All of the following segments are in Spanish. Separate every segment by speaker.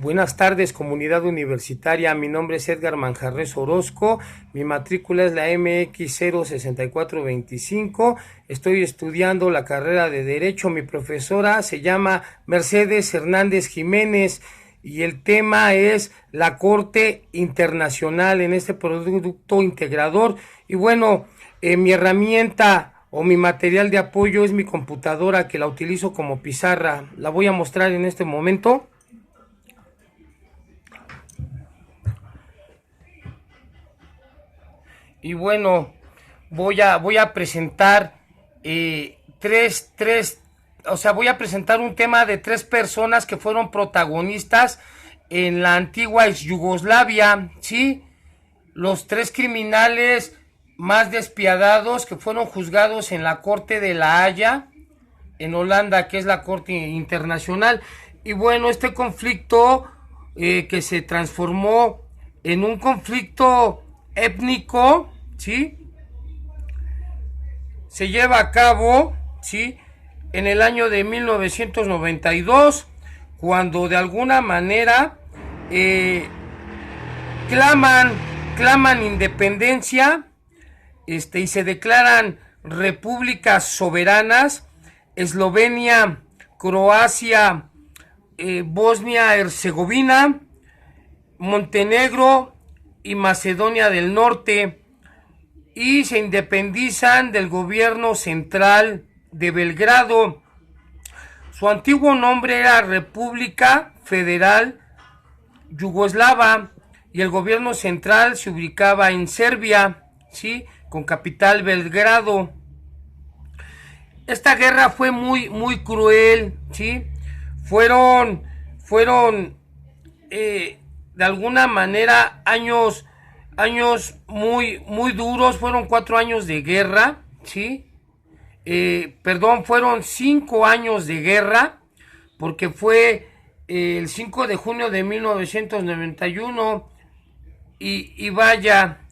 Speaker 1: Buenas tardes, comunidad universitaria. Mi nombre es Edgar Manjarres Orozco. Mi matrícula es la MX 06425. Estoy estudiando la carrera de Derecho. Mi profesora se llama Mercedes Hernández Jiménez y el tema es la Corte Internacional en este producto integrador. Y bueno, mi herramienta o mi material de apoyo es mi computadora, que la utilizo como pizarra. La voy a mostrar en este momento. Y bueno, voy a presentar voy a presentar un tema de 3 personas que fueron protagonistas en la antigua Yugoslavia, ¿sí? Los 3 criminales más despiadados que fueron juzgados en la Corte de La Haya, en Holanda, que es la Corte Internacional. Y bueno, este conflicto que se transformó en un conflicto étnico, ¿sí? Se lleva a cabo, ¿sí?, en el año de 1992, cuando de alguna manera claman independencia, y se declaran repúblicas soberanas. Eslovenia, Croacia, Bosnia-Herzegovina, Montenegro y Macedonia del Norte, y se independizan del gobierno central de Belgrado. Su antiguo nombre era República Federal Yugoslava y el gobierno central se ubicaba en Serbia, ¿sí?, con capital Belgrado. Esta guerra fue muy cruel, ¿sí? Fueron de alguna manera años muy duros. Fueron 4 años de guerra, ¿sí? Fueron 5 años de guerra, porque fue el 5 de junio de 1991 y vaya,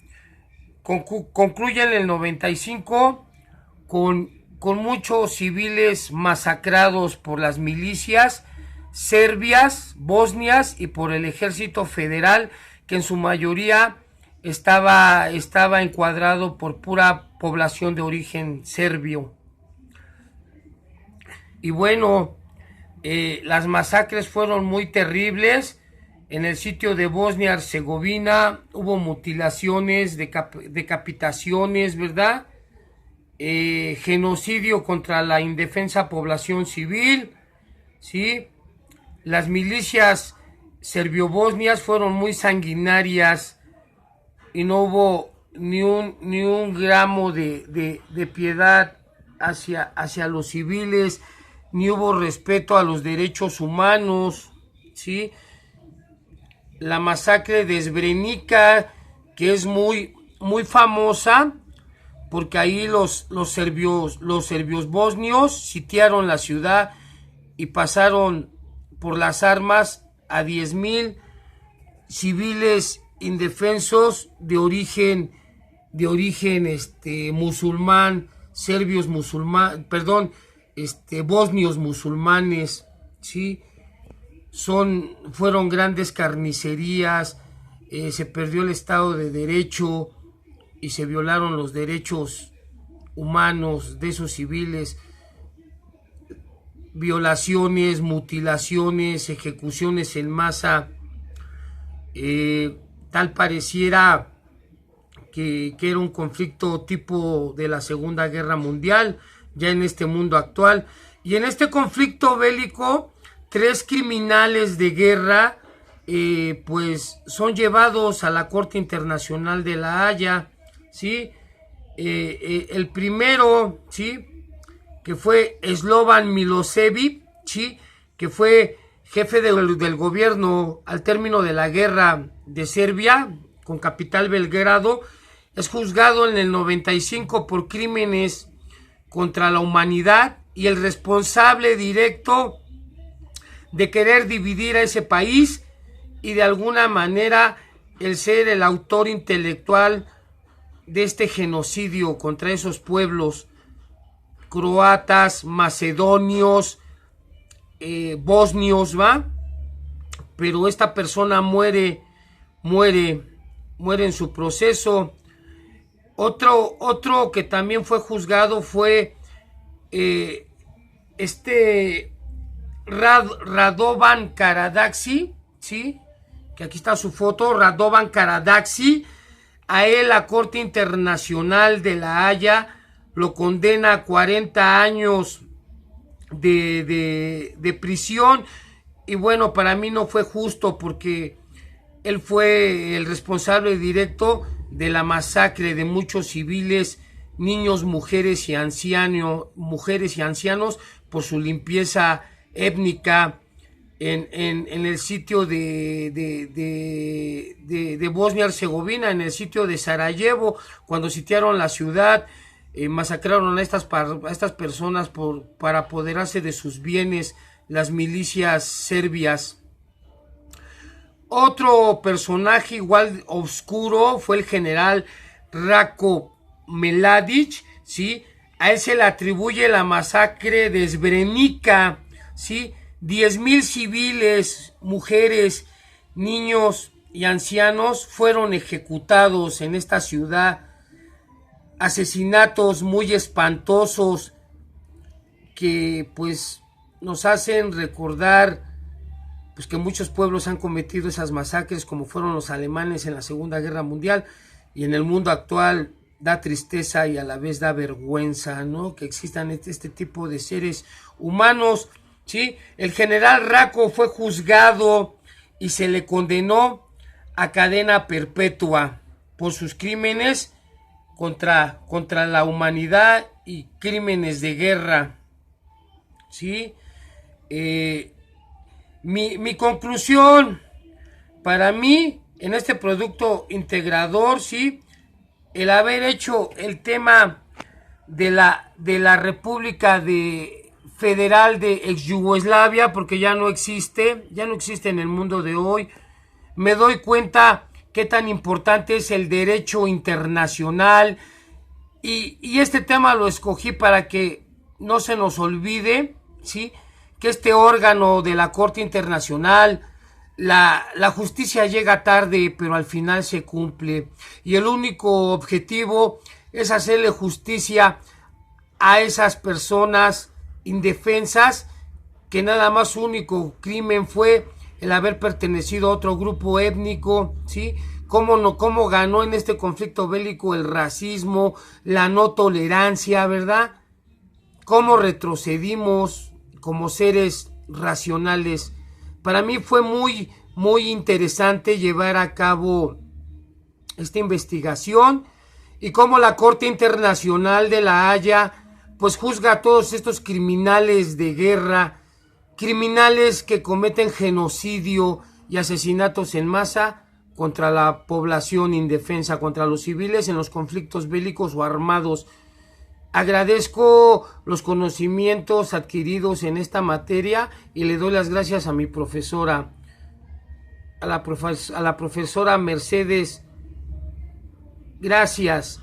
Speaker 1: concluye en el 95 con muchos civiles masacrados por las milicias serbias, bosnias y por el ejército federal, que en su mayoría estaba encuadrado por pura población de origen serbio. Y bueno, las masacres fueron muy terribles. En el sitio de Bosnia-Herzegovina hubo mutilaciones, decapitaciones, ¿verdad? Genocidio contra la indefensa población civil, ¿sí? Las milicias serbio-bosnias fueron muy sanguinarias y no hubo ni un gramo de piedad hacia los civiles, ni hubo respeto a los derechos humanos, ¿sí? La masacre de Srebrenica, que es muy famosa, porque ahí los serbios bosnios sitiaron la ciudad y pasaron por las armas a 10,000 civiles indefensos de origen musulmán, serbios musulmanes, bosnios musulmanes, ¿sí? Fueron grandes carnicerías, se perdió el Estado de Derecho y se violaron los derechos humanos de esos civiles. Violaciones, mutilaciones, ejecuciones en masa. Tal pareciera que era un conflicto tipo de la Segunda Guerra Mundial, ya en este mundo actual. Y en este conflicto bélico, 3 criminales de guerra pues son llevados a la Corte Internacional de La Haya, ¿sí? El primero, ¿sí?, que fue Slobodan Milošević, ¿sí?, que fue jefe del gobierno al término de la guerra de Serbia, con capital Belgrado. Es juzgado en el 95 por crímenes contra la humanidad y el responsable directo de querer dividir a ese país y de alguna manera el ser el autor intelectual de este genocidio contra esos pueblos croatas, macedonios, bosnios, ¿va? pero esta persona muere en su proceso. Otro que también fue juzgado fue Radovan Karadzic, ¿sí? Que aquí está su foto, Radovan Karadzic. A él la Corte Internacional de La Haya lo condena a 40 años de prisión. Y bueno, para mí no fue justo porque él fue el responsable directo de la masacre de muchos civiles, niños, mujeres y ancianos por su limpieza étnica en el sitio de Bosnia-Herzegovina, en el sitio de Sarajevo, cuando sitiaron la ciudad. Masacraron a estas personas para apoderarse de sus bienes, las milicias serbias. Otro personaje igual oscuro fue el general Ratko Mladic, ¿sí? A él se le atribuye la masacre de Srebrenica, ¿sí? 10,000 civiles, mujeres, niños y ancianos fueron ejecutados en esta ciudad. Asesinatos muy espantosos que pues nos hacen recordar pues que muchos pueblos han cometido esas masacres, como fueron los alemanes en la Segunda Guerra Mundial, y en el mundo actual da tristeza y a la vez da vergüenza, ¿no? Que existan este tipo de seres humanos, ¿sí? El general Ratko fue juzgado y se le condenó a cadena perpetua por sus crímenes contra la humanidad y crímenes de guerra, ¿sí? Mi conclusión, para mí, en este producto integrador, ¿sí? El haber hecho el tema de la República Federal de ex Yugoslavia, porque ya no existe en el mundo de hoy, me doy cuenta qué tan importante es el derecho internacional, y este tema lo escogí para que no se nos olvide, ¿sí? Que este órgano de la Corte Internacional, la justicia llega tarde, pero al final se cumple, y el único objetivo es hacerle justicia a esas personas indefensas que nada más su único crimen fue el haber pertenecido a otro grupo étnico, ¿sí? Cómo ganó en este conflicto bélico el racismo, la no tolerancia, ¿verdad? Cómo retrocedimos como seres racionales. Para mí fue muy, muy interesante llevar a cabo esta investigación, y cómo la Corte Internacional de La Haya pues juzga a todos estos criminales de guerra, criminales que cometen genocidio y asesinatos en masa contra la población indefensa, contra los civiles en los conflictos bélicos o armados. Agradezco los conocimientos adquiridos en esta materia y le doy las gracias a mi profesora, a la profesora Mercedes. Gracias.